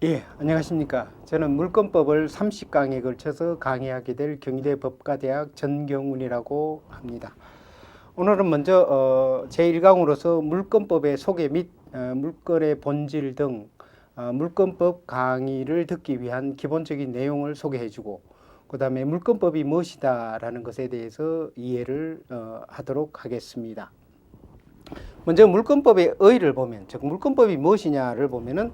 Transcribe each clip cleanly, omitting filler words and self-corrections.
예, 안녕하십니까. 저는 물권법을 30강에 걸쳐서 강의하게 될 경희대 법과대학 전경훈이라고 합니다. 오늘은 먼저 제1강으로서 물권법의 소개 및 물권의 본질 등 물권법 강의를 듣기 위한 기본적인 내용을 소개해주고, 그 다음에 물권법이 무엇이다라는 것에 대해서 이해를 하도록 하겠습니다. 먼저 물권법의 의의를 보면, 즉 물권법이 무엇이냐를 보면은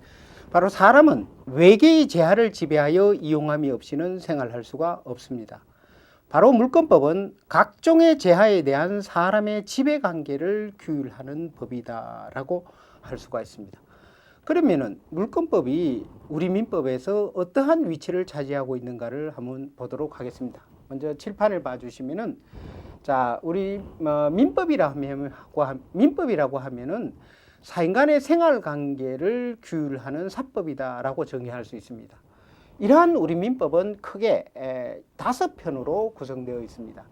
바로 사람은 외계의 제한을 지배하여 이용함이 없이는 생활할 수가 없습니다. 바로 물권법은 각종의 제한에 대한 사람의 지배관계를 규율하는 법이다라고 할 수가 있습니다. 그러면은 물권법이 우리 민법에서 어떠한 위치를 차지하고 있는가를 한번 보도록 하겠습니다. 먼저 칠판을 봐주시면은, 자, 우리 민법이라고 하면은 사인간의 생활 관계를 규율하는 사법이다라고 정의할 수 있습니다. 이러한 우리 민법은 크게 5편으로 구성되어 있습니다.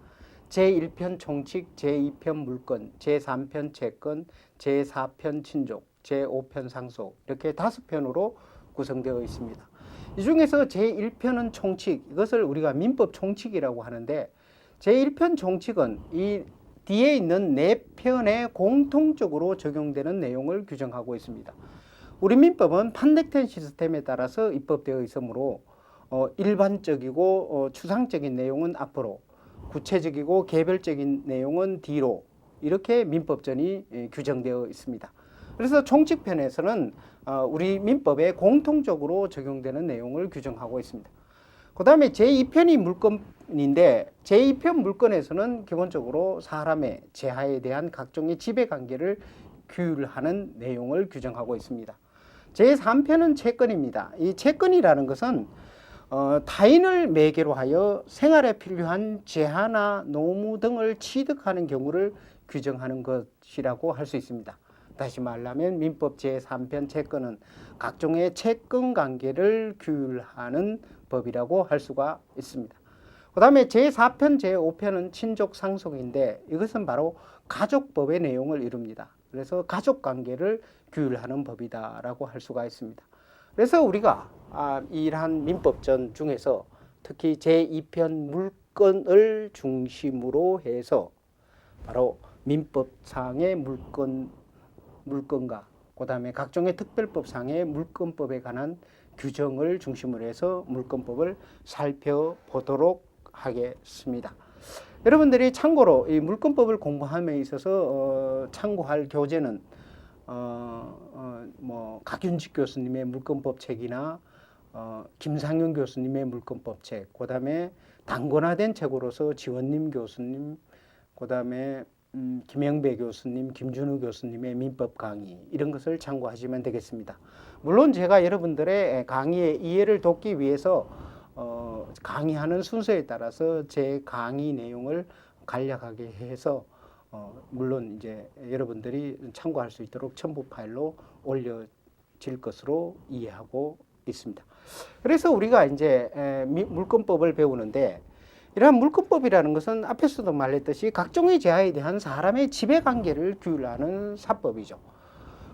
제1편 총칙, 제2편 물권, 제3편 채권, 제4편 친족, 제5편 상속, 이렇게 5편으로 구성되어 있습니다. 이 중에서 제1편은 총칙, 이것을 우리가 민법 총칙이라고 하는데, 제1편 총칙은 이 뒤에 있는 4편에 공통적으로 적용되는 내용을 규정하고 있습니다. 우리 민법은 판택된 시스템에 따라서 입법되어 있으므로 일반적이고 추상적인 내용은 앞으로, 구체적이고 개별적인 내용은 뒤로, 이렇게 민법전이 규정되어 있습니다. 그래서 총칙편에서는 우리 민법에 공통적으로 적용되는 내용을 규정하고 있습니다. 그 다음에 제2편이 물권인데, 제2편 물권에서는 기본적으로 사람의 제하에 대한 각종의 지배관계를 규율하는 내용을 규정하고 있습니다. 제3편은 채권입니다. 이 채권이라는 것은 타인을 매개로 하여 생활에 필요한 재화나 노무 등을 취득하는 경우를 규정하는 것이라고 할 수 있습니다. 다시 말하면 민법 제3편 채권은 각종의 채권 관계를 규율하는 법이라고 할 수가 있습니다. 그 다음에 제4편, 제5편은 친족 상속인데, 이것은 바로 가족법의 내용을 이룹니다. 그래서 가족관계를 규율하는 법이다라고 할 수가 있습니다. 그래서 우리가 이러한 민법전 중에서 특히 제2편 물권을 중심으로 해서 바로 민법상의 물권과 그 다음에 각종의 특별법상의 물권법에 관한 규정을 중심으로 해서 물권법을 살펴보도록 하겠습니다. 여러분들이 참고로 이 물권법을 공부함에 있어서 참고할 교재는 각윤직 교수님의 물권법 책이나 김상윤 교수님의 물권법 책, 그 다음에 단권화된 책으로서 지원님 교수님, 그 다음에 김영배 교수님, 김준우 교수님의 민법 강의, 이런 것을 참고하시면 되겠습니다. 물론 제가 여러분들의 강의의 이해를 돕기 위해서 강의하는 순서에 따라서 제 강의 내용을 간략하게 해서 물론 이제 여러분들이 참고할 수 있도록 첨부 파일로 올려질 것으로 이해하고 있습니다. 그래서 우리가 이제 물권법을 배우는데, 이러한 물권법이라는 것은 앞에서도 말했듯이 각종의 제하에 대한 사람의 지배관계를 규율하는 사법이죠.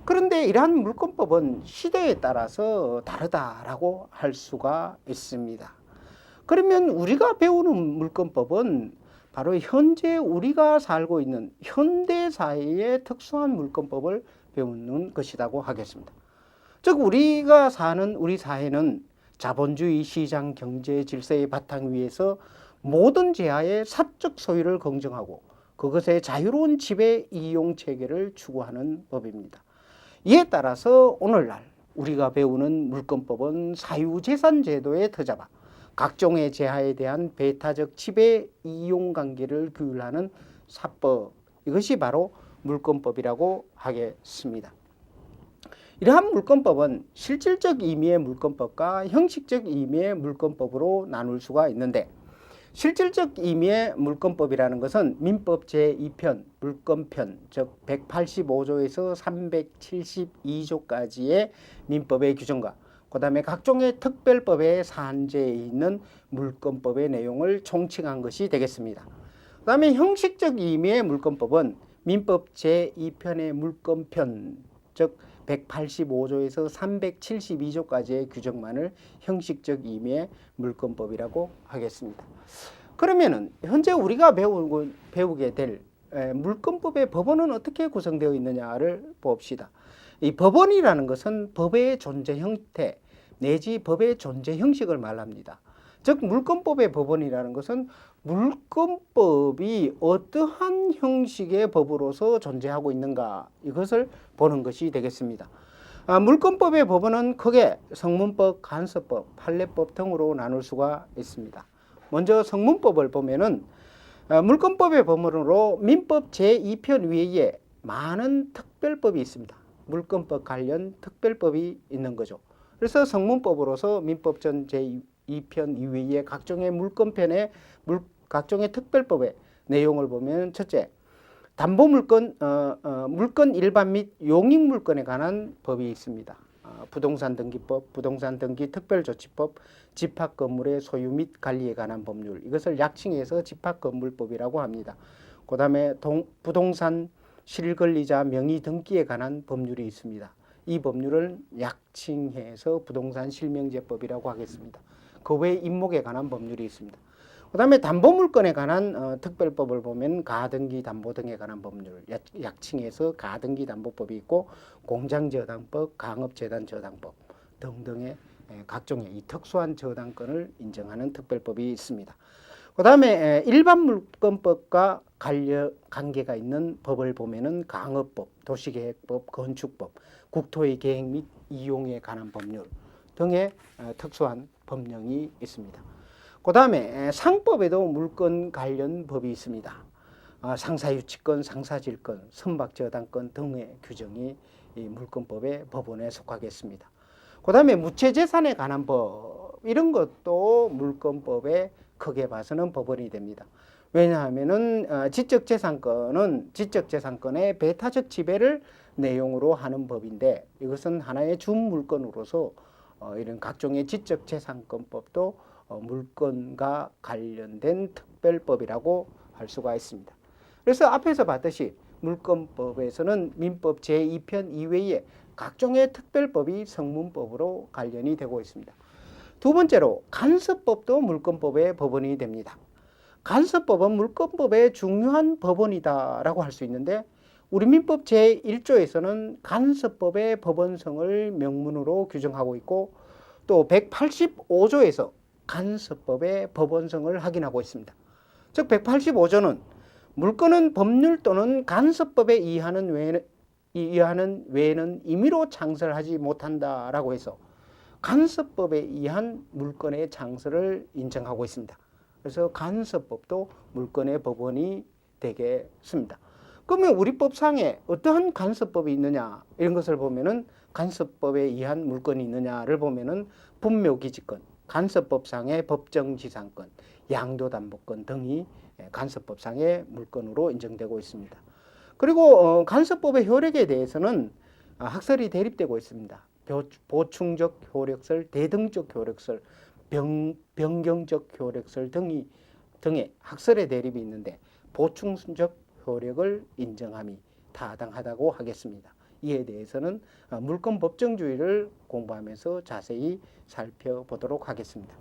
그런데 이러한 물권법은 시대에 따라서 다르다라고 할 수가 있습니다. 그러면 우리가 배우는 물권법은 바로 현재 우리가 살고 있는 현대사회의 특수한 물권법을 배우는 것이라고 하겠습니다. 즉 우리가 사는 우리 사회는 자본주의 시장 경제 질서의 바탕 위에서 모든 재화의 사적 소유를 긍정하고 그것의 자유로운 지배 이용 체계를 추구하는 법입니다. 이에 따라서 오늘날 우리가 배우는 물권법은 사유재산 제도에 터잡아 각종의 재화에 대한 배타적 지배 이용 관계를 규율하는 사법, 이것이 바로 물권법이라고 하겠습니다. 이러한 물권법은 실질적 의미의 물권법과 형식적 의미의 물권법으로 나눌 수가 있는데, 실질적 의미의 물권법이라는 것은 민법 제2편 물권편, 즉 185조에서 372조까지의 민법의 규정과 그 다음에 각종의 특별법의 산재에 있는 물권법의 내용을 총칭한 것이 되겠습니다. 그 다음에 형식적 의미의 물권법은 민법 제2편의 물권편, 즉 185조에서 372조까지의 규정만을 형식적 임의 물권법이라고 하겠습니다. 그러면은 현재 우리가 배우게 될 물권법의 법원은 어떻게 구성되어 있느냐를 봅시다. 이 법원이라는 것은 법의 존재 형태 내지 법의 존재 형식을 말합니다. 즉 물권법의 법원이라는 것은 물권법이 어떠한 형식의 법으로서 존재하고 있는가 이것을 보는 것이 되겠습니다. 물권법의 법원은 크게 성문법, 간섭법, 판례법 등으로 나눌 수가 있습니다. 먼저 성문법을 보면은 물권법의 법원으로 민법 제2편 외에 많은 특별법이 있습니다. 물권법 관련 특별법이 있는 거죠. 그래서 성문법으로서 민법 전 제2편 이외의 각종의 물권편의 각종의 특별법의 내용을 보면 첫째, 담보물권, 물권 일반 및 용익물권에 관한 법이 있습니다. 부동산 등기법, 부동산 등기 특별조치법, 집합건물의 소유 및 관리에 관한 법률, 이것을 약칭해서 집합건물법이라고 합니다. 그 다음에 부동산 실권리자 명의 등기에 관한 법률이 있습니다. 이 법률은 약칭해서 부동산 실명제법이라고 하겠습니다. 그 외에 임목에 관한 법률이 있습니다. 그 다음에 담보물권에 관한 특별법을 보면 가등기 담보 등에 관한 법률, 약칭해서 가등기 담보법이 있고 공장저당법, 강업재단저당법 등등의 각종의 이 특수한 저당권을 인정하는 특별법이 있습니다. 그 다음에 일반 물권법과 관계가 있는 법을 보면은 강업법, 도시계획법, 건축법, 국토의 계획 및 이용에 관한 법률 등의 특수한 법령이 있습니다. 그 다음에 상법에도 물권 관련 법이 있습니다. 상사유치권, 상사질권, 선박저당권 등의 규정이 이 물권법의 법원에 속하겠습니다. 그 다음에 무채재산에 관한 법, 이런 것도 물권법에 크게 봐서는 법원이 됩니다. 왜냐하면은 지적재산권은 지적재산권의 배타적 지배를 내용으로 하는 법인데 이것은 하나의 준물권으로서 이런 각종의 지적재산권법도 물권과 관련된 특별법이라고 할 수가 있습니다. 그래서 앞에서 봤듯이 물권법에서는 민법 제2편 이외에 각종의 특별법이 성문법으로 관련이 되고 있습니다. 두 번째로 간섭법도 물권법의 법원이 됩니다. 간섭법은 물권법의 중요한 법원이다라고 할 수 있는데 우리 민법 제1조에서는 간섭법의 법원성을 명문으로 규정하고 있고 또 185조에서 간섭법의 법원성을 확인하고 있습니다. 즉 185조는 물권은 법률 또는 간섭법에 의하는 외에는 임의로 창설하지 못한다라고 해서 간섭법에 의한 물권의 창설을 인정하고 있습니다. 그래서 간섭법도 물권의 법원이 되겠습니다. 그러면 우리 법상에 어떠한 간섭법이 있느냐 이런 것을 보면은 간섭법에 의한 물권이 있느냐를 보면은 분묘기지권, 간섭법상의 법정지상권, 양도담보권 등이 간섭법상의 물권으로 인정되고 있습니다. 그리고 간섭법의 효력에 대해서는 학설이 대립되고 있습니다. 보충적 효력설, 대등적 효력설, 변경적 효력설 등의 학설의 대립이 있는데 보충적 효력을 인정함이 타당하다고 하겠습니다. 이에 대해서는 물권 법정주의를 공부하면서 자세히 살펴보도록 하겠습니다.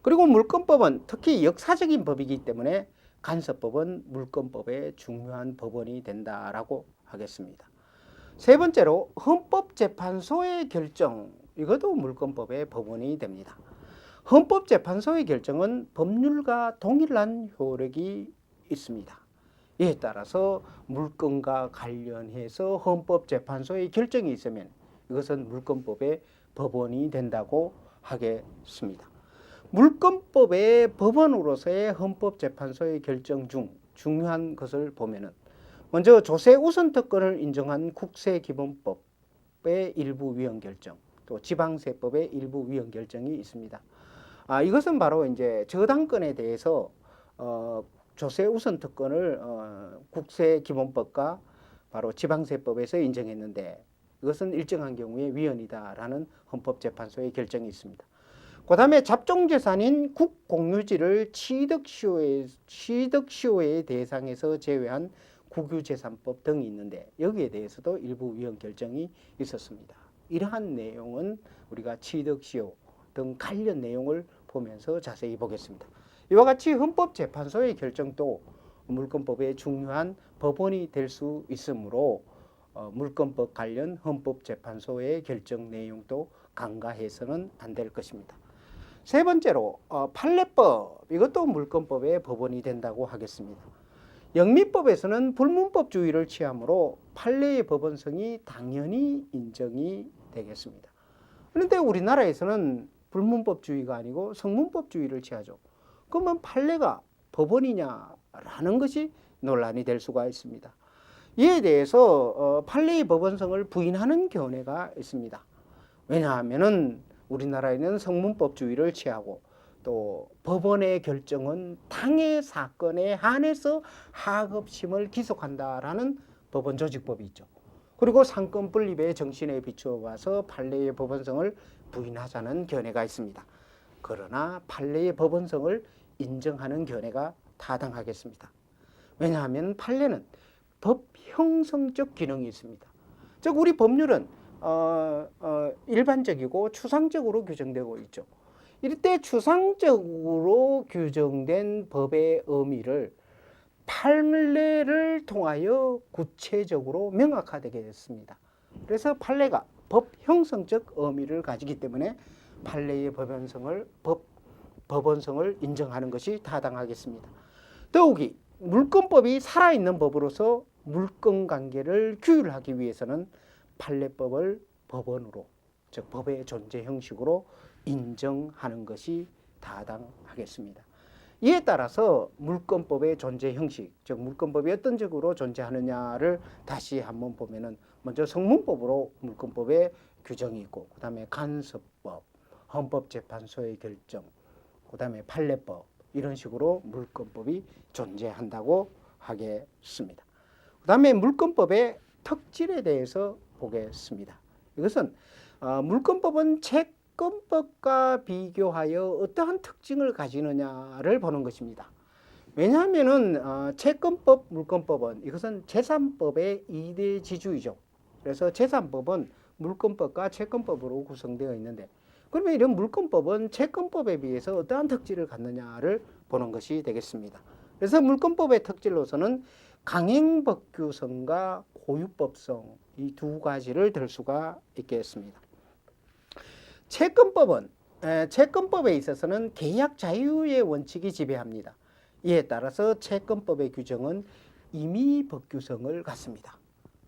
그리고 물권법은 특히 역사적인 법이기 때문에 간섭법은 물권법의 중요한 법원이 된다라고 하겠습니다. 세 번째로 헌법재판소의 결정, 이것도 물권법의 법원이 됩니다. 헌법재판소의 결정은 법률과 동일한 효력이 있습니다. 이에 따라서 물권과 관련해서 헌법재판소의 결정이 있으면 이것은 물권법의 법원이 된다고 하겠습니다. 물권법의 법원으로서의 헌법재판소의 결정 중 중요한 것을 보면은 먼저 조세 우선 특권을 인정한 국세기본법의 일부 위헌 결정, 또 지방세법의 일부 위헌 결정이 있습니다. 이것은 바로 이제 저당권에 대해서 조세 우선 특권을 국세기본법과 바로 지방세법에서 인정했는데 이것은 일정한 경우에 위헌이다라는 헌법재판소의 결정이 있습니다. 그 다음에 잡종재산인 국공유지를 취득시효의 대상에서 제외한 국유재산법 등이 있는데 여기에 대해서도 일부 위헌 결정이 있었습니다. 이러한 내용은 우리가 취득시효 등 관련 내용을 보면서 자세히 보겠습니다. 이와 같이 헌법재판소의 결정도 물권법의 중요한 법원이 될 수 있으므로 물권법 관련 헌법재판소의 결정 내용도 간과해서는 안 될 것입니다. 세 번째로 판례법, 이것도 물권법의 법원이 된다고 하겠습니다. 영미법에서는 불문법주의를 취하므로 판례의 법원성이 당연히 인정이 되겠습니다. 그런데 우리나라에서는 불문법주의가 아니고 성문법주의를 취하죠. 그러면 판례가 법원이냐라는 것이 논란이 될 수가 있습니다. 이에 대해서 판례의 법원성을 부인하는 견해가 있습니다. 왜냐하면 우리나라에는 성문법주의를 취하고 또 법원의 결정은 당해 사건에 한해서 하급심을 기속한다라는 법원 조직법이 있죠. 그리고 상권 분립의 정신에 비추어 봐서 판례의 법원성을 부인하자는 견해가 있습니다. 그러나 판례의 법원성을 인정하는 견해가 타당하겠습니다. 왜냐하면 판례는 법 형성적 기능이 있습니다. 즉 우리 법률은 일반적이고 추상적으로 규정되고 있죠. 이럴 때 추상적으로 규정된 법의 의미를 판례를 통하여 구체적으로 명확하게 됐습니다. 그래서 판례가 법 형성적 의미를 가지기 때문에 판례의 법원성을 인정하는 것이 타당하겠습니다. 더욱이 물권법이 살아있는 법으로서 물권관계를 규율하기 위해서는 판례법을 법원으로, 즉 법의 존재 형식으로 인정하는 것이 타당하겠습니다. 이에 따라서 물권법의 존재 형식, 즉 물권법이 어떤 식으로 존재하느냐를 다시 한번 보면은 먼저 성문법으로 물권법의 규정이 있고, 그 다음에 간섭법, 헌법재판소의 결정, 그 다음에 판례법, 이런 식으로 물권법이 존재한다고 하겠습니다. 그 다음에 물권법의 특질에 대해서 보겠습니다. 이것은 물권법은 채권법과 비교하여 어떠한 특징을 가지느냐를 보는 것입니다. 왜냐하면은 채권법, 물권법은 이것은 재산법의 2대 지주이죠. 그래서 재산법은 물권법과 채권법으로 구성되어 있는데, 그러면 이런 물권법은 채권법에 비해서 어떠한 특질을 갖느냐를 보는 것이 되겠습니다. 그래서 물권법의 특질로서는 강행법규성과 고유법성, 이 두 가지를 들 수가 있겠습니다. 채권법은 채권법에 있어서는 계약 자유의 원칙이 지배합니다. 이에 따라서 채권법의 규정은 임의법규성을 갖습니다.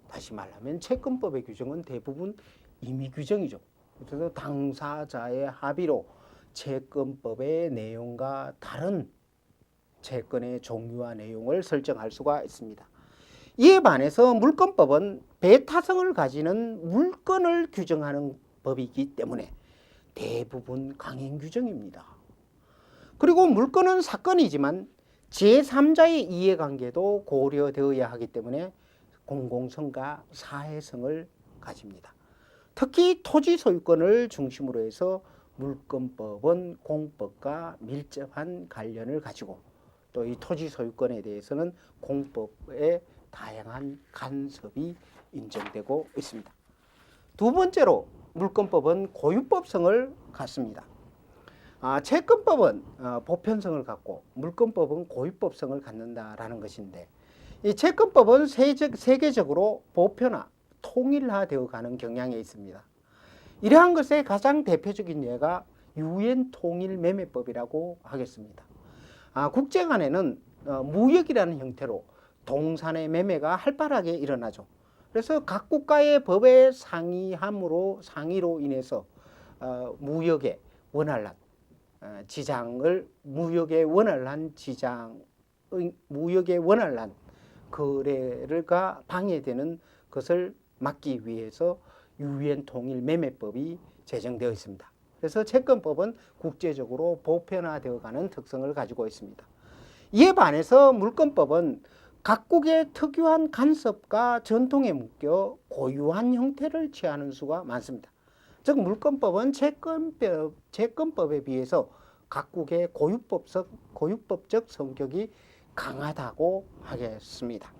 다시 말하면 채권법의 규정은 대부분 임의 규정이죠. 그래서 당사자의 합의로 채권법의 내용과 다른 채권의 종류와 내용을 설정할 수가 있습니다. 이에 반해서 물권법은 배타성을 가지는 물건을 규정하는 법이기 때문에 대부분 강행 규정입니다. 그리고 물건은 사건이지만 제3자의 이해관계도 고려되어야 하기 때문에 공공성과 사회성을 가집니다. 특히 토지 소유권을 중심으로 해서 물권법은 공법과 밀접한 관련을 가지고 또 이 토지 소유권에 대해서는 공법의 다양한 간섭이 인정되고 있습니다. 두 번째로 물권법은 고유법성을 갖습니다. 채권법은 보편성을 갖고 물권법은 고유법성을 갖는다라는 것인데, 이 채권법은 세계적으로 보편화, 통일화되어 가는 경향이 있습니다. 이러한 것의 가장 대표적인 예가 유엔 통일매매법이라고 하겠습니다. 국제 간에는 무역이라는 형태로 동산의 매매가 활발하게 일어나죠. 그래서 각 국가의 법의 상의로 인해서 무역의 원활한 거래가 방해되는 것을 막기 위해서 유엔 통일 매매법이 제정되어 있습니다. 그래서 채권법은 국제적으로 보편화되어 가는 특성을 가지고 있습니다. 이에 반해서 물권법은 각국의 특유한 간섭과 전통에 묶여 고유한 형태를 취하는 수가 많습니다. 즉 물권법은 채권법에 비해서 각국의 고유법적 성격이 강하다고 하겠습니다.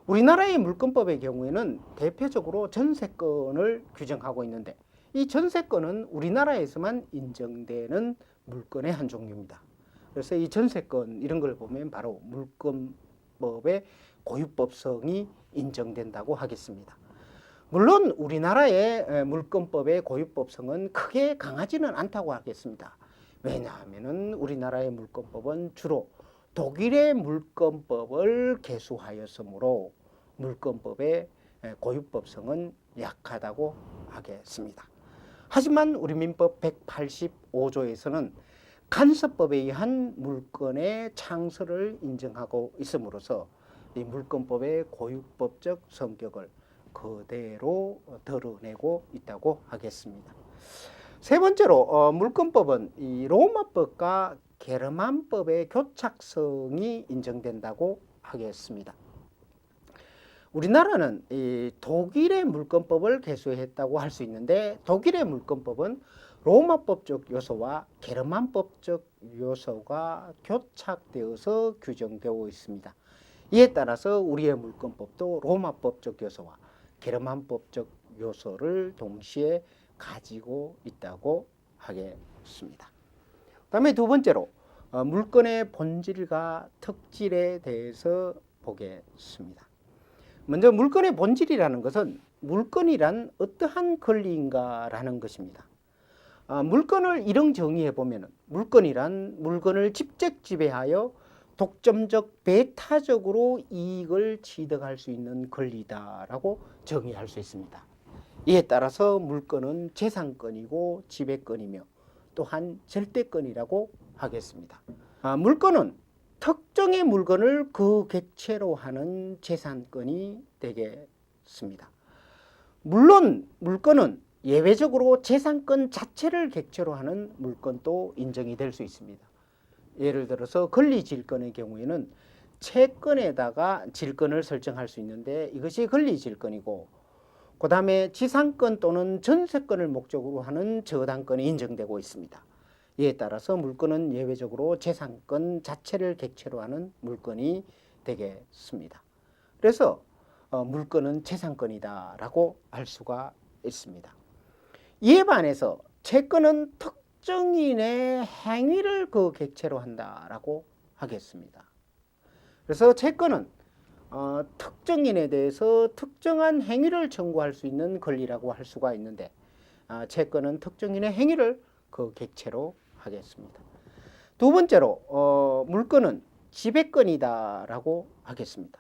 우리나라의 물권법의 경우에는 대표적으로 전세권을 규정하고 있는데 이 전세권은 우리나라에서만 인정되는 물권의 한 종류입니다. 그래서 이 전세권 이런 걸 보면 바로 물권법의 고유법성이 인정된다고 하겠습니다. 물론 우리나라의 물권법의 고유법성은 크게 강하지는 않다고 하겠습니다. 왜냐하면 우리나라의 물권법은 주로 독일의 물권법을 개수하였으므로 물권법의 고유법성은 약하다고 하겠습니다. 하지만 우리 민법 185조에서는 간섭법에 의한 물권의 창설을 인정하고 있음으로써 이 물권법의 고유법적 성격을 그대로 드러내고 있다고 하겠습니다. 세 번째로 물권법은 이 로마법과 게르만법의 교착성이 인정된다고 하겠습니다. 우리나라는 이 독일의 물권법을 개수했다고 할 수 있는데 독일의 물권법은 로마법적 요소와 게르만법적 요소가 교착되어서 규정되어 있습니다. 이에 따라서 우리의 물권법도 로마법적 요소와 게르만법적 요소를 동시에 가지고 있다고 하겠습니다. 다음에 두 번째로 물권의 본질과 특질에 대해서 보겠습니다. 먼저 물권의 본질이라는 것은 물권이란 어떠한 권리인가라는 것입니다. 물권을 이런 정의해 보면 물권이란 물건을 직접 지배하여 독점적 배타적으로 이익을 취득할 수 있는 권리다라고 정의할 수 있습니다. 이에 따라서 물권은 재산권이고 지배권이며 또한 절대권이라고 하겠습니다. 물권은 특정의 물건을 그 객체로 하는 재산권이 되겠습니다. 물론 물권은 예외적으로 재산권 자체를 객체로 하는 물권도 인정이 될 수 있습니다. 예를 들어서 권리질권의 경우에는 채권에다가 질권을 설정할 수 있는데 이것이 권리질권이고 그 다음에 지상권 또는 전세권을 목적으로 하는 저당권이 인정되고 있습니다. 이에 따라서 물권은 예외적으로 재산권 자체를 객체로 하는 물권이 되겠습니다. 그래서 물권은 재산권이다라고 할 수가 있습니다. 이에 반해서 채권은 특정인의 행위를 그 객체로 한다라고 하겠습니다. 그래서 채권은 특정인에 대해서 특정한 행위를 청구할 수 있는 권리라고 할 수가 있는데 채권은 특정인의 행위를 그 객체로 하겠습니다. 두 번째로 물권은 지배권이다라고 하겠습니다.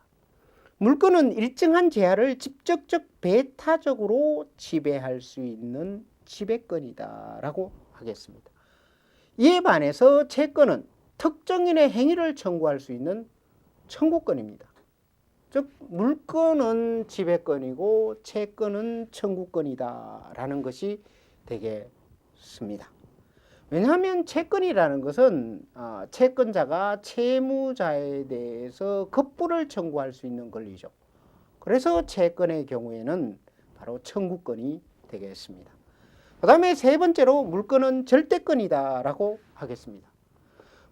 물권은 일정한 재화를 직접적 배타적으로 지배할 수 있는 지배권이다라고 하겠습니다. 이에 반해서 채권은 특정인의 행위를 청구할 수 있는 청구권입니다. 즉 물권은 지배권이고 채권은 청구권이다라는 것이 되겠습니다. 왜냐하면 채권이라는 것은 채권자가 채무자에 대해서 급부를 청구할 수 있는 권리죠. 그래서 채권의 경우에는 바로 청구권이 되겠습니다. 그 다음에 세 번째로 물권은 절대권이다라고 하겠습니다.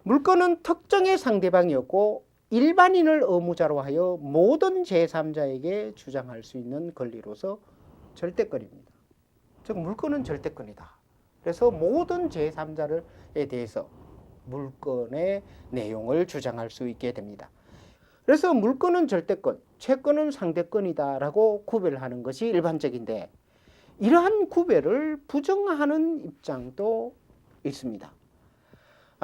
물권은 특정의 상대방이었고 일반인을 의무자로 하여 모든 제3자에게 주장할 수 있는 권리로서 절대권입니다. 즉 물권은 절대권이다. 그래서 모든 제3자에 대해서 물권의 내용을 주장할 수 있게 됩니다. 그래서 물권은 절대권, 채권은 상대권이다라고 구별하는 것이 일반적인데 이러한 구별을 부정하는 입장도 있습니다.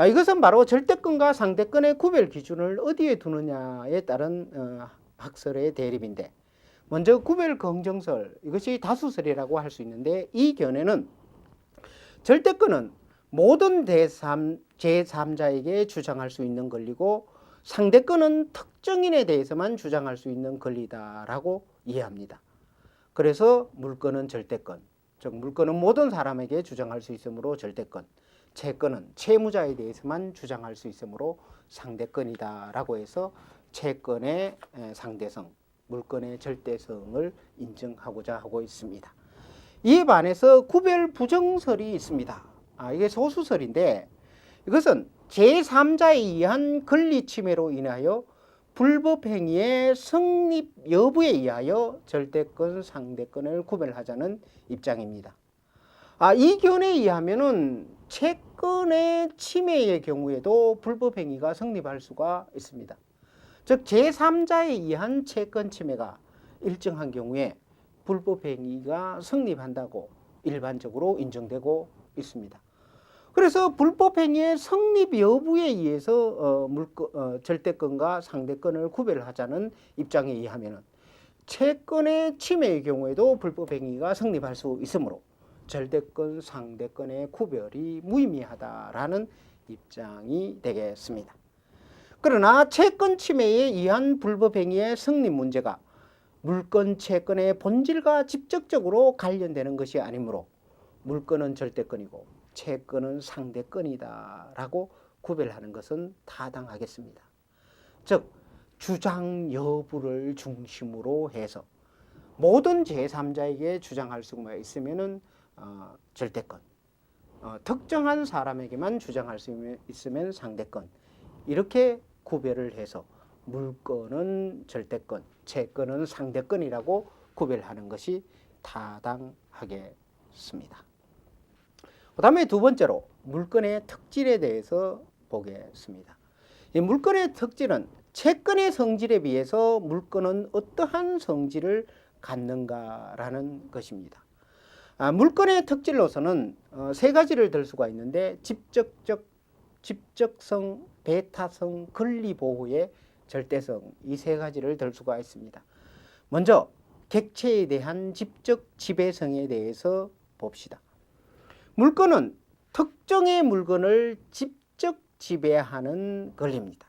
이것은 바로 절대권과 상대권의 구별 기준을 어디에 두느냐에 따른 학설의 대립인데 먼저 구별 긍정설, 이것이 다수설이라고 할 수 있는데 이 견해는 절대권은 모든 제3자에게 주장할 수 있는 권리고 상대권은 특정인에 대해서만 주장할 수 있는 권리다라고 이해합니다. 그래서 물권은 절대권, 즉 물권은 모든 사람에게 주장할 수 있으므로 절대권, 채권은 채무자에 대해서만 주장할 수 있으므로 상대권이다라고 해서 채권의 상대성, 물권의 절대성을 인정하고자 하고 있습니다. 이에 반해서 구별 부정설이 있습니다. 이게 소수설인데 이것은 제3자에 의한 권리 침해로 인하여 불법행위의 성립 여부에 의하여 절대권, 상대권을 구별하자는 입장입니다. 이 견해에 의하면은 채권의 침해의 경우에도 불법행위가 성립할 수가 있습니다. 즉 제3자에 의한 채권 침해가 일정한 경우에 불법행위가 성립한다고 일반적으로 인정되고 있습니다. 그래서 불법행위의 성립 여부에 의해서 절대권과 상대권을 구별하자는 입장에 의하면 채권의 침해의 경우에도 불법행위가 성립할 수 있으므로 절대권, 상대권의 구별이 무의미하다라는 입장이 되겠습니다. 그러나 채권 침해에 의한 불법행위의 성립 문제가 물권, 채권의 본질과 직접적으로 관련되는 것이 아니므로 물권은 절대권이고 채권은 상대권이다 라고 구별하는 것은 타당하겠습니다. 즉 주장 여부를 중심으로 해서 모든 제3자에게 주장할 수가 있으면 절대권, 특정한 사람에게만 주장할 수 있으면 상대권, 이렇게 구별을 해서 물권은 절대권, 채권은 상대권이라고 구별하는 것이 타당하겠습니다. 그 다음에 두 번째로 물권의 특질에 대해서 보겠습니다. 이 물권의 특질은 채권의 성질에 비해서 물권은 어떠한 성질을 갖는가라는 것입니다. 물권의 특질로서는 세 가지를 들 수가 있는데 집적성, 배타성, 권리보호의 절대성, 이 세 가지를 들 수가 있습니다. 먼저 객체에 대한 집적 지배성에 대해서 봅시다. 물권은 특정의 물건을 집적 지배하는 권리입니다.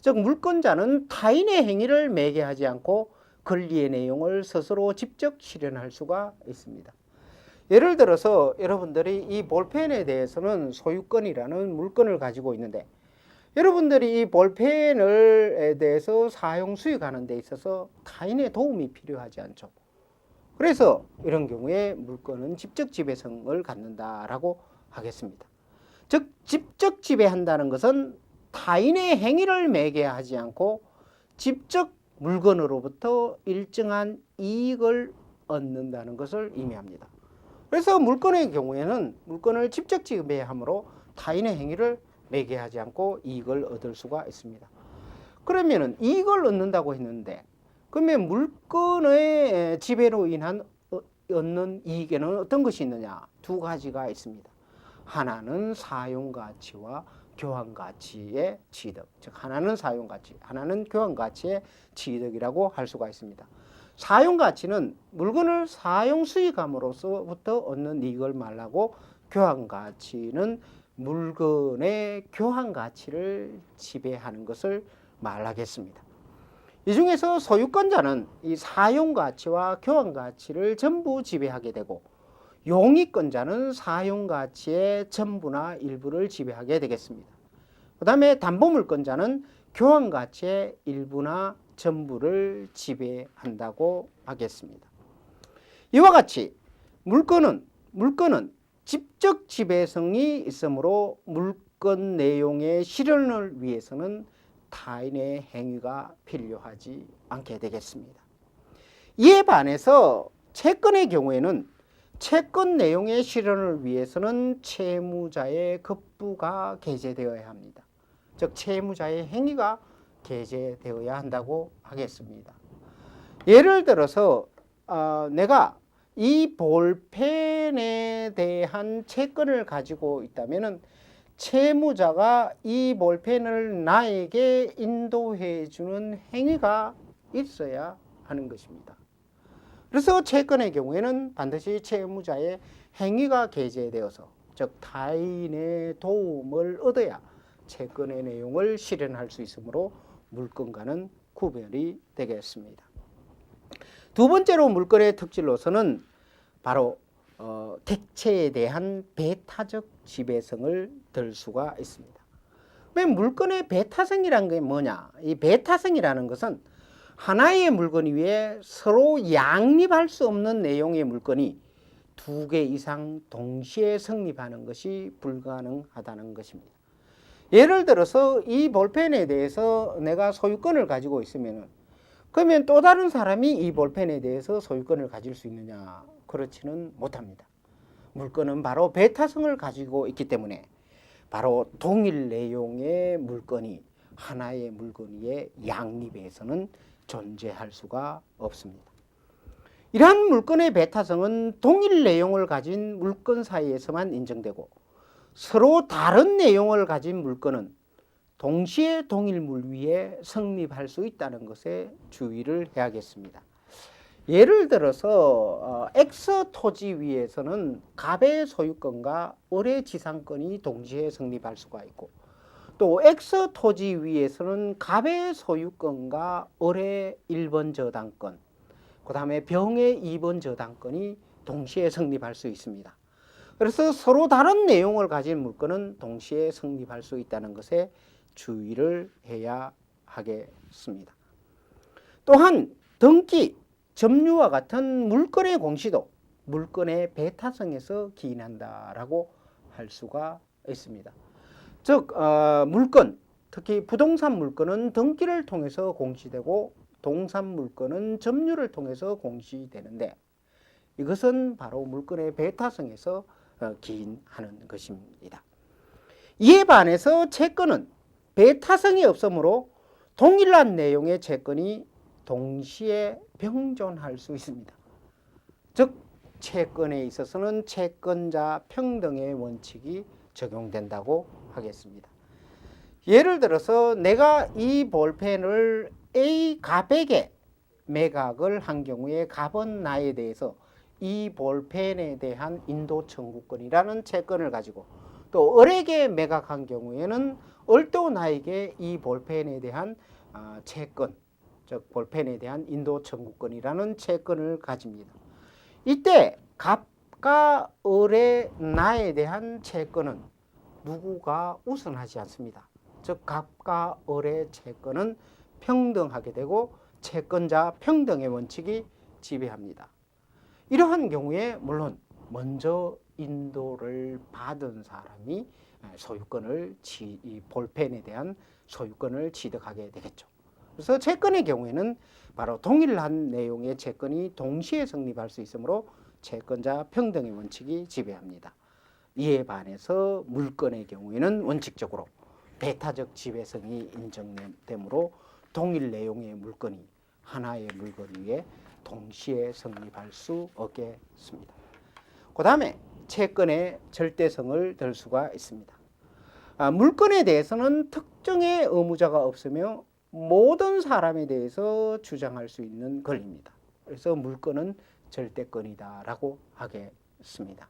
즉 물권자는 타인의 행위를 매개하지 않고 권리의 내용을 스스로 직접 실현할 수가 있습니다. 예를 들어서 여러분들이 이 볼펜에 대해서는 소유권이라는 물건을 가지고 있는데 여러분들이 이 볼펜에 대해서 사용 수익하는 데 있어서 타인의 도움이 필요하지 않죠. 그래서 이런 경우에 물건은 직접 지배성을 갖는다라고 하겠습니다. 즉 직접 지배한다는 것은 타인의 행위를 매개하지 않고 직접 물건으로부터 일정한 이익을 얻는다는 것을 의미합니다. 그래서 물건의 경우에는 물건을 직접 지배함으로 타인의 행위를 매개하지 않고 이익을 얻을 수가 있습니다. 그러면은 이익을 얻는다고 했는데 그러면 물건의 지배로 인한 얻는 이익에는 어떤 것이 있느냐? 두 가지가 있습니다. 하나는 사용가치와 교환가치의 취득, 즉 하나는 사용가치, 하나는 교환가치의 취득이라고 할 수가 있습니다. 사용가치는 물건을 사용 수익함으로써부터 얻는 이익을 말하고 교환가치는 물건의 교환가치를 지배하는 것을 말하겠습니다. 이 중에서 소유권자는 이 사용가치와 교환가치를 전부 지배하게 되고 용익권자는 사용가치의 전부나 일부를 지배하게 되겠습니다. 그 다음에 담보물권자는 교환가치의 일부나 전부를 지배한다고 하겠습니다. 이와 같이 물건은 집적 지배성이 있으므로 물건 내용의 실현을 위해서는 타인의 행위가 필요하지 않게 되겠습니다. 이에 반해서 채권의 경우에는 채권 내용의 실현을 위해서는 채무자의 급부가 게재되어야 합니다. 즉 채무자의 행위가 게재되어야 한다고 하겠습니다. 예를 들어서 내가 이 볼펜에 대한 채권을 가지고 있다면 채무자가 이 볼펜을 나에게 인도해 주는 행위가 있어야 하는 것입니다. 그래서 채권의 경우에는 반드시 채무자의 행위가 게재되어서 즉 타인의 도움을 얻어야 채권의 내용을 실현할 수 있으므로 물건과는 구별이 되겠습니다. 두 번째로 물건의 특질로서는 바로 객체에 대한 배타적 지배성을 들 수가 있습니다. 물건의 배타성이라는 게 뭐냐? 이 배타성이라는 것은 하나의 물건 위에 서로 양립할 수 없는 내용의 물건이 두 개 이상 동시에 성립하는 것이 불가능하다는 것입니다. 예를 들어서 이 볼펜에 대해서 내가 소유권을 가지고 있으면 그러면 또 다른 사람이 이 볼펜에 대해서 소유권을 가질 수 있느냐? 그렇지는 못합니다. 물건은 바로 배타성을 가지고 있기 때문에 바로 동일 내용의 물건이 하나의 물건 위에 양립해서는 존재할 수가 없습니다. 이러한 물건의 배타성은 동일 내용을 가진 물건 사이에서만 인정되고 서로 다른 내용을 가진 물건은 동시에 동일물 위에 성립할 수 있다는 것에 주의를 해야겠습니다. 예를 들어서 X 토지 위에서는 갑의 소유권과 을의 지상권이 동시에 성립할 수가 있고 또 X 토지 위에서는 갑의 소유권과 을의 1번 저당권 그 다음에 병의 2번 저당권이 동시에 성립할 수 있습니다. 그래서 서로 다른 내용을 가진 물건은 동시에 성립할 수 있다는 것에 주의를 해야 하겠습니다. 또한 등기, 점유와 같은 물건의 공시도 물건의 배타성에서 기인한다라고 할 수가 있습니다. 즉 물건, 특히 부동산 물건은 등기를 통해서 공시되고 동산 물건은 점유를 통해서 공시되는데 이것은 바로 물건의 배타성에서 기인하는 것입니다. 이에 반해서 채권은 배타성이 없으므로 동일한 내용의 채권이 동시에 병존할 수 있습니다. 즉 채권에 있어서는 채권자 평등의 원칙이 적용된다고 하겠습니다. 예를 들어서 내가 이 볼펜을 A 갑에게 매각을 한 경우에 갑은 나에 대해서 이 볼펜에 대한 인도 청구권이라는 채권을 가지고 또 을에게 매각한 경우에는 을도 나에게 이 볼펜에 대한 채권, 즉 볼펜에 대한 인도 청구권이라는 채권을 가집니다. 이때 갑과 을의 나에 대한 채권은 누구가 우선하지 않습니다. 즉 갑과 을의 채권은 평등하게 되고 채권자 평등의 원칙이 지배합니다. 이러한 경우에 물론 먼저 인도를 받은 사람이 소유권을 이 볼펜에 대한 소유권을 취득하게 되겠죠. 그래서 채권의 경우에는 바로 동일한 내용의 채권이 동시에 성립할 수 있으므로 채권자 평등의 원칙이 지배합니다. 이에 반해서 물건의 경우에는 원칙적으로 배타적 지배성이 인정되므로 동일 내용의 물건이 하나의 물건 위에 동시에 성립할 수 없겠습니다. 그 다음에 채권의 절대성을 들 수가 있습니다. 물건에 대해서는 특정의 의무자가 없으며 모든 사람에 대해서 주장할 수 있는 권리입니다. 그래서 물건은 절대권이다라고 하겠습니다.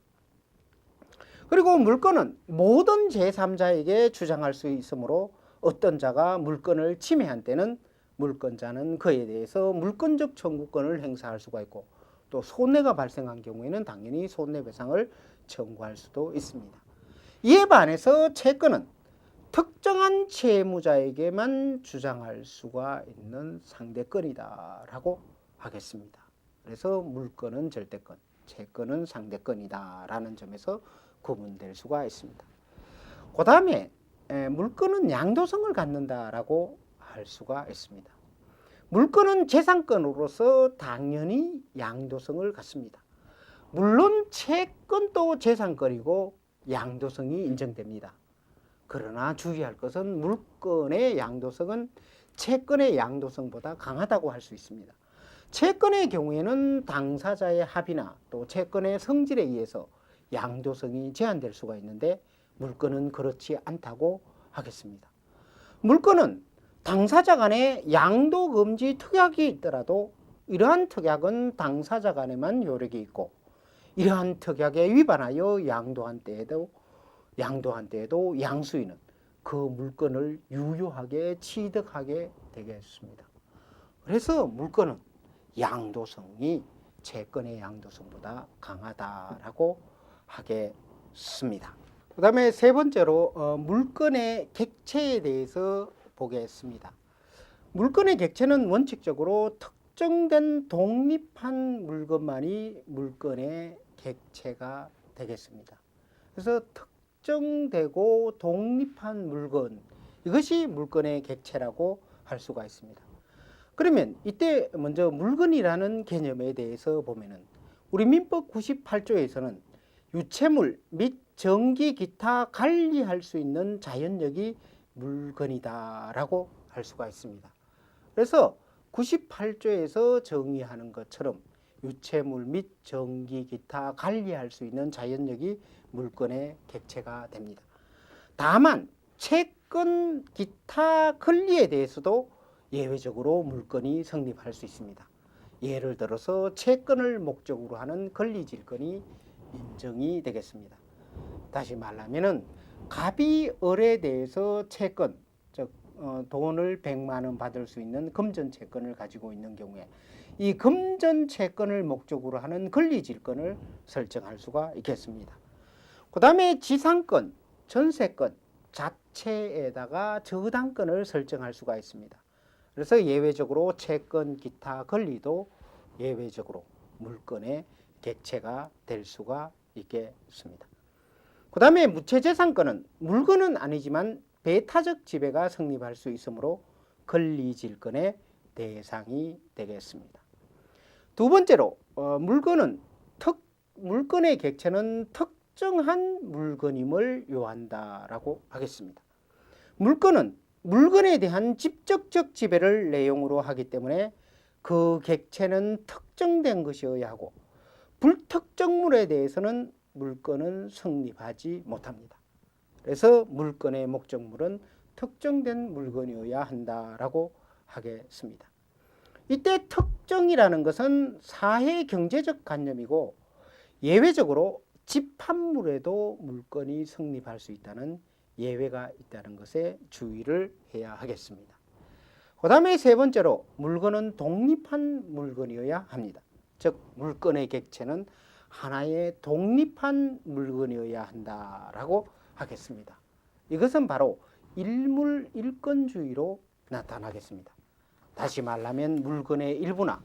그리고 물건은 모든 제3자에게 주장할 수 있으므로 어떤 자가 물건을 침해한 때는 물건자는 그에 대해서 물권적 청구권을 행사할 수가 있고 또 손해가 발생한 경우에는 당연히 손해배상을 청구할 수도 있습니다. 이에 반해서 채권은 특정한 채무자에게만 주장할 수가 있는 상대권이다라고 하겠습니다. 그래서 물건은 절대권, 채권은 상대권이다라는 점에서 구분될 수가 있습니다. 그 다음에 물건은 양도성을 갖는다라고 할 수가 있습니다. 물건은 재산권으로서 당연히 양도성을 갖습니다. 물론 채권도 재산권이고 양도성이 인정됩니다. 그러나 주의할 것은 물건의 양도성은 채권의 양도성보다 강하다고 할 수 있습니다. 채권의 경우에는 당사자의 합의나 또 채권의 성질에 의해서 양도성이 제한될 수가 있는데 물건은 그렇지 않다고 하겠습니다. 물건은 당사자 간에 양도 금지 특약이 있더라도 이러한 특약은 당사자 간에만 효력이 있고 이러한 특약에 위반하여 양도한 때에도 양수인은 그 물건을 유효하게 취득하게 되겠습니다. 그래서 물건은 양도성이 채권의 양도성보다 강하다라고 하겠습니다. 그 다음에 세 번째로 물건의 객체에 대해서 보겠습니다. 물건의 객체는 원칙적으로 특정된 독립한 물건만이 물건의 객체가 되겠습니다. 그래서 특정되고 독립한 물건, 이것이 물건의 객체라고 할 수가 있습니다. 그러면 이때 먼저 물건이라는 개념에 대해서 보면은 우리 민법 98조에서는 유체물 및 전기 기타 관리할 수 있는 자연력이 물건이다라고 할 수가 있습니다. 그래서 98조에서 정의하는 것처럼 유체물 및 전기 기타 관리할 수 있는 자연력이 물건의 객체가 됩니다. 다만 채권 기타 권리에 대해서도 예외적으로 물건이 성립할 수 있습니다. 예를 들어서 채권을 목적으로 하는 권리질권이 인정이 되겠습니다. 다시 말하면은 갑이 을에 대해서 채권, 즉 돈을 100만 원 받을 수 있는 금전 채권을 가지고 있는 경우에 이 금전 채권을 목적으로 하는 권리질권을 설정할 수가 있겠습니다. 그 다음에 지상권, 전세권 자체에다가 저당권을 설정할 수가 있습니다. 그래서 예외적으로 채권, 기타 권리도 예외적으로 물건의 객체가 될 수가 있겠습니다. 그 다음에 무체재산권은 물건은 아니지만 배타적 지배가 성립할 수 있으므로 권리질권의 대상이 되겠습니다. 두 번째로 물건의 객체는 특정한 물건임을 요한다라고 하겠습니다. 물건은 물건에 대한 직접적 지배를 내용으로 하기 때문에 그 객체는 특정된 것이어야 하고 불특정물에 대해서는 물건은 성립하지 못합니다. 그래서 물건의 목적물은 특정된 물건이어야 한다라고 하겠습니다. 이때 특정이라는 것은 사회 경제적 관념이고 예외적으로 집합물에도 물건이 성립할 수 있다는 예외가 있다는 것에 주의를 해야 하겠습니다. 그 다음에 세 번째로 물건은 독립한 물건이어야 합니다. 즉 물건의 객체는 하나의 독립한 물건이어야 한다라고 하겠습니다. 이것은 바로 일물일건주의로 나타나겠습니다. 다시 말하면 물건의 일부나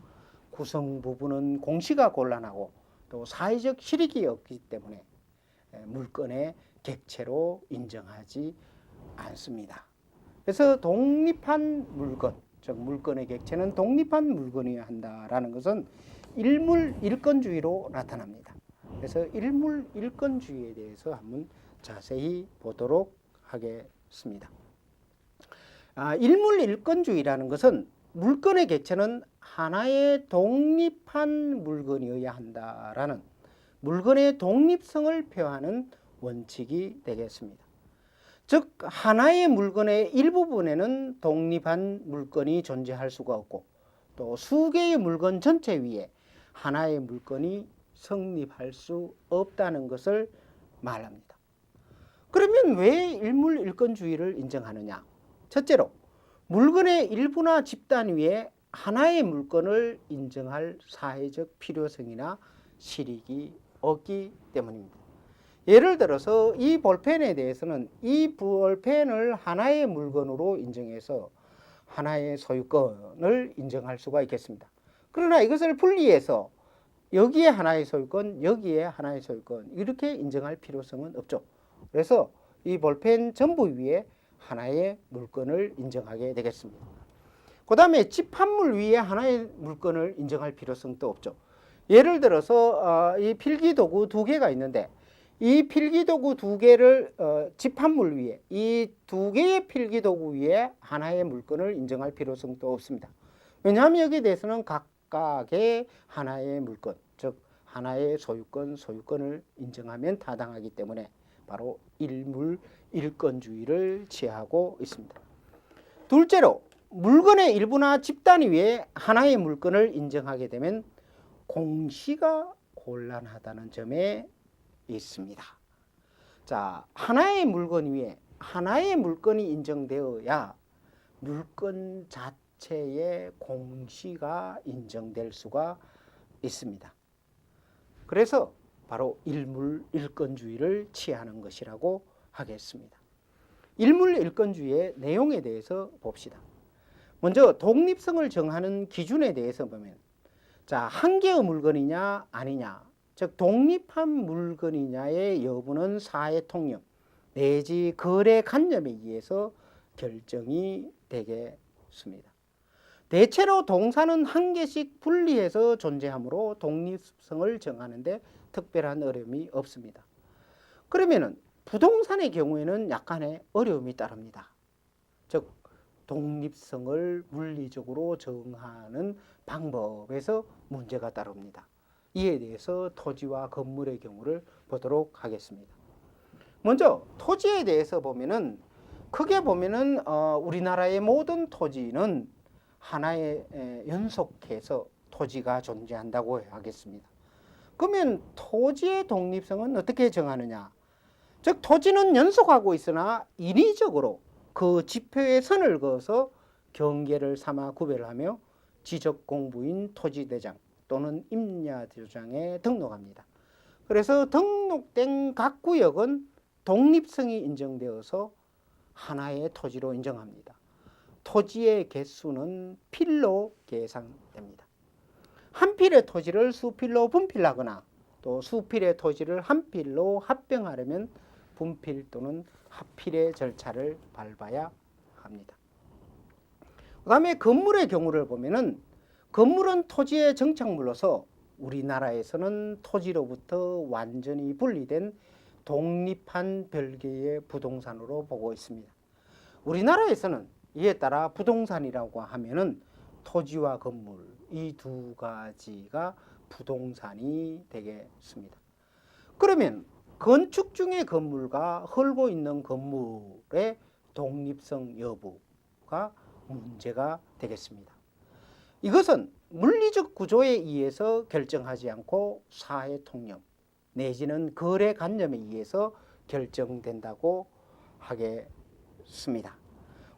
구성 부분은 공시가 곤란하고 또 사회적 실익이 없기 때문에 물건의 객체로 인정하지 않습니다. 그래서 독립한 물건, 즉 물건의 객체는 독립한 물건이어야 한다라는 것은 일물일건주의로 나타납니다. 그래서 일물일건주의에 대해서 한번 자세히 보도록 하겠습니다. 일물일건주의라는 것은 물건의 객체는 하나의 독립한 물건이어야 한다라는 물건의 독립성을 표하는 원칙이 되겠습니다. 즉 하나의 물건의 일부분에는 독립한 물건이 존재할 수가 없고 또 수개의 물건 전체 위에 하나의 물건이 성립할 수 없다는 것을 말합니다. 그러면 왜 일물일건주의를 인정하느냐? 첫째로 물건의 일부나 집단 위에 하나의 물건을 인정할 사회적 필요성이나 실익이 없기 때문입니다. 예를 들어서 이 볼펜에 대해서는 이 볼펜을 하나의 물건으로 인정해서 하나의 소유권을 인정할 수가 있겠습니다. 그러나 이것을 분리해서 여기에 하나의 소유권, 여기에 하나의 소유권 이렇게 인정할 필요성은 없죠. 그래서 이 볼펜 전부 위에 하나의 물건을 인정하게 되겠습니다. 그 다음에 집합물 위에 하나의 물건을 인정할 필요성도 없죠. 예를 들어서 이 필기도구 두 개가 있는데 이 필기도구 두 개를 집합물 위에 이 두 개의 필기도구 위에 하나의 물건을 인정할 필요성도 없습니다. 왜냐하면 여기에 대해서는 각각의 하나의 물건, 즉 하나의 소유권을 인정하면 타당하기 때문에 바로 일물일건주의를 취하고 있습니다. 둘째로 물건의 일부나 집단 위에 하나의 물건을 인정하게 되면 공시가 곤란하다는 점에 있습니다. 자, 하나의 물건 위에 하나의 물건이 인정되어야 물건 자체의 공시가 인정될 수가 있습니다. 그래서 바로 일물일건주의를 취하는 것이라고 하겠습니다. 일물일건주의의 내용에 대해서 봅시다. 먼저 독립성을 정하는 기준에 대해서 보면 자, 한 개의 물건이냐 아니냐, 즉 독립한 물건이냐의 여부는 사회 통념, 내지 거래 관념에 의해서 결정이 되겠습니다. 대체로 동사는 한 개씩 분리해서 존재하므로 독립성을 정하는 데 특별한 어려움이 없습니다. 그러면은 부동산의 경우에는 약간의 어려움이 따릅니다. 즉 독립성을 물리적으로 정하는 방법에서 문제가 따릅니다. 이에 대해서 토지와 건물의 경우를 보도록 하겠습니다. 먼저 토지에 대해서 보면은 크게 보면은 우리나라의 모든 토지는 하나의 연속해서 토지가 존재한다고 하겠습니다. 그러면 토지의 독립성은 어떻게 정하느냐? 즉 토지는 연속하고 있으나 인위적으로 그 지표에 선을 그어서 경계를 삼아 구별하며 지적공부인 토지대장 또는 임야도장에 등록합니다. 그래서 등록된 각 구역은 독립성이 인정되어서 하나의 토지로 인정합니다. 토지의 개수는 필로 계산됩니다. 한 필의 토지를 수필로 분필하거나 또 수필의 토지를 한 필로 합병하려면 분필 또는 합필의 절차를 밟아야 합니다. 그 다음에 건물의 경우를 보면은 건물은 토지의 정착물로서 우리나라에서는 토지로부터 완전히 분리된 독립한 별개의 부동산으로 보고 있습니다. 우리나라에서는 이에 따라 부동산이라고 하면은 토지와 건물 이 두 가지가 부동산이 되겠습니다. 그러면 건축 중의 건물과 헐고 있는 건물의 독립성 여부가 문제가 되겠습니다. 이것은 물리적 구조에 의해서 결정하지 않고 사회 통념 내지는 거래 관념에 의해서 결정된다고 하겠습니다.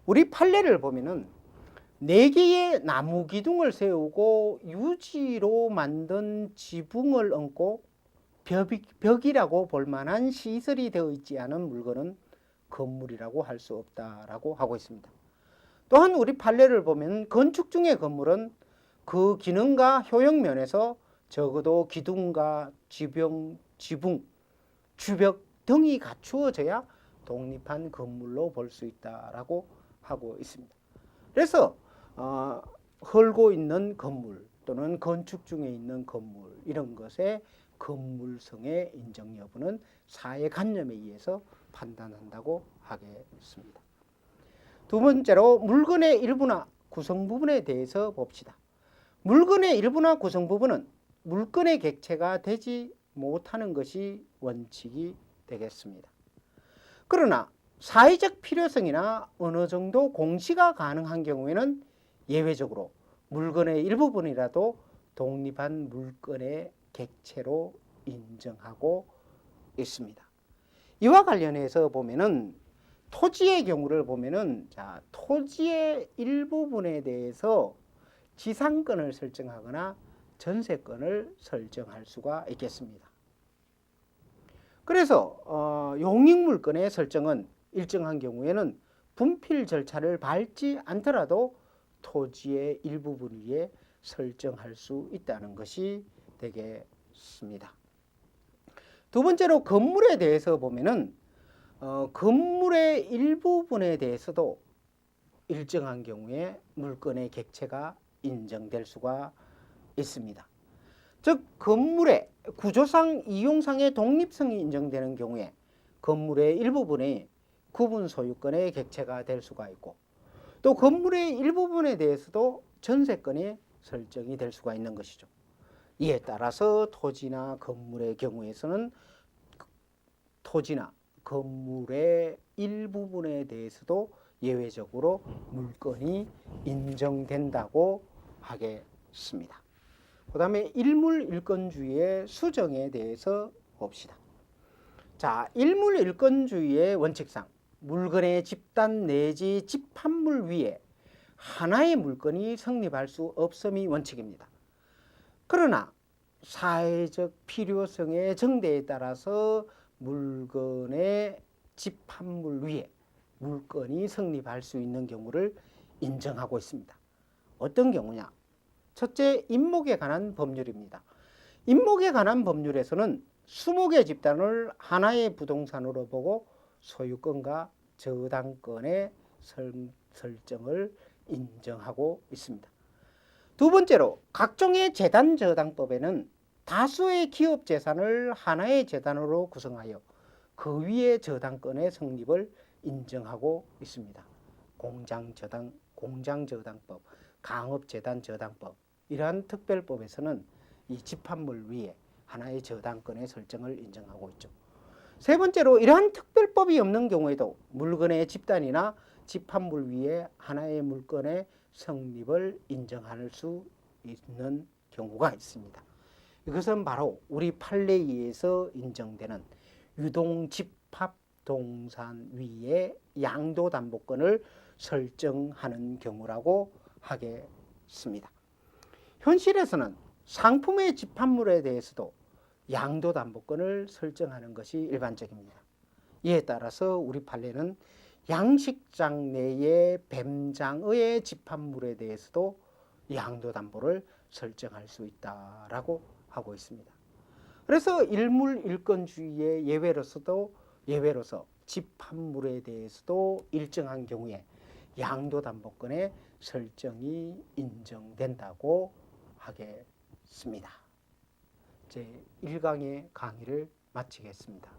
우리 판례를 보면은 4개의 나무 기둥을 세우고 유지로 만든 지붕을 얹고 벽이라고 볼 만한 시설이 되어 있지 않은 물건은 건물이라고 할 수 없다라고 하고 있습니다. 또한 우리 판례를 보면 건축 중의 건물은 그 기능과 효용 면에서 적어도 기둥과 지붕, 주벽 등이 갖추어져야 독립한 건물로 볼 수 있다라고 하고 있습니다. 그래서 헐고 있는 건물 또는 건축 중에 있는 건물 이런 것의 건물성의 인정 여부는 사회관념에 의해서 판단한다고 하겠습니다. 두 번째로 물건의 일부나 구성 부분에 대해서 봅시다. 물건의 일부나 구성 부분은 물건의 객체가 되지 못하는 것이 원칙이 되겠습니다. 그러나 사회적 필요성이나 어느 정도 공시가 가능한 경우에는 예외적으로 물건의 일부분이라도 독립한 물건의 객체로 인정하고 있습니다. 이와 관련해서 보면은 토지의 경우를 보면은 토지의 일부분에 대해서 지상권을 설정하거나 전세권을 설정할 수가 있겠습니다. 그래서 용익물권의 설정은 일정한 경우에는 분필 절차를 밟지 않더라도 토지의 일부분 위에 설정할 수 있다는 것이 되겠습니다. 두 번째로 건물에 대해서 보면은 건물의 일부분에 대해서도 일정한 경우에 물건의 객체가 인정될 수가 있습니다. 즉 건물의 구조상 이용상의 독립성이 인정되는 경우에 건물의 일부분이 구분 소유권의 객체가 될 수가 있고 또 건물의 일부분에 대해서도 전세권이 설정이 될 수가 있는 것이죠. 이에 따라서 토지나 건물의 경우에서는 토지나 건물의 일부분에 대해서도 예외적으로 물건이 인정된다고 하겠습니다. 그 다음에 일물일건주의의 수정에 대해서 봅시다. 일물일건주의의 원칙상 물건의 집단 내지 집합물 위에 하나의 물건이 성립할 수 없음이 원칙입니다. 그러나 사회적 필요성의 정대에 따라서 물건의 집합물 위에 물건이 성립할 수 있는 경우를 인정하고 있습니다. 어떤 경우냐? 첫째, 임목에 관한 법률입니다. 임목에 관한 법률에서는 20개 집단을 하나의 부동산으로 보고 소유권과 저당권의 설정을 인정하고 있습니다. 두 번째로 각종의 재단 저당법에는 다수의 기업 재산을 하나의 재단으로 구성하여 그 위에 저당권의 성립을 인정하고 있습니다. 공장저당법, 강업재단저당법 이러한 특별법에서는 이 집합물 위에 하나의 저당권의 설정을 인정하고 있죠. 세 번째로 이러한 특별법이 없는 경우에도 물건의 집단이나 집합물 위에 하나의 물건의 성립을 인정할 수 있는 경우가 있습니다. 이것은 바로 우리 판례에서 인정되는 유동집합동산 위에 양도담보권을 설정하는 경우라고 하겠습니다. 현실에서는 상품의 집합물에 대해서도 양도담보권을 설정하는 것이 일반적입니다. 이에 따라서 우리 판례는 양식장 내의 뱀장어의 집합물에 대해서도 양도담보를 설정할 수 있다라고 하고 있습니다. 그래서 일물일권주의의 예외로서 집합물에 대해서도 일정한 경우에 양도담보권의 설정이 인정된다고 하겠습니다. 제 1강의 강의를 마치겠습니다.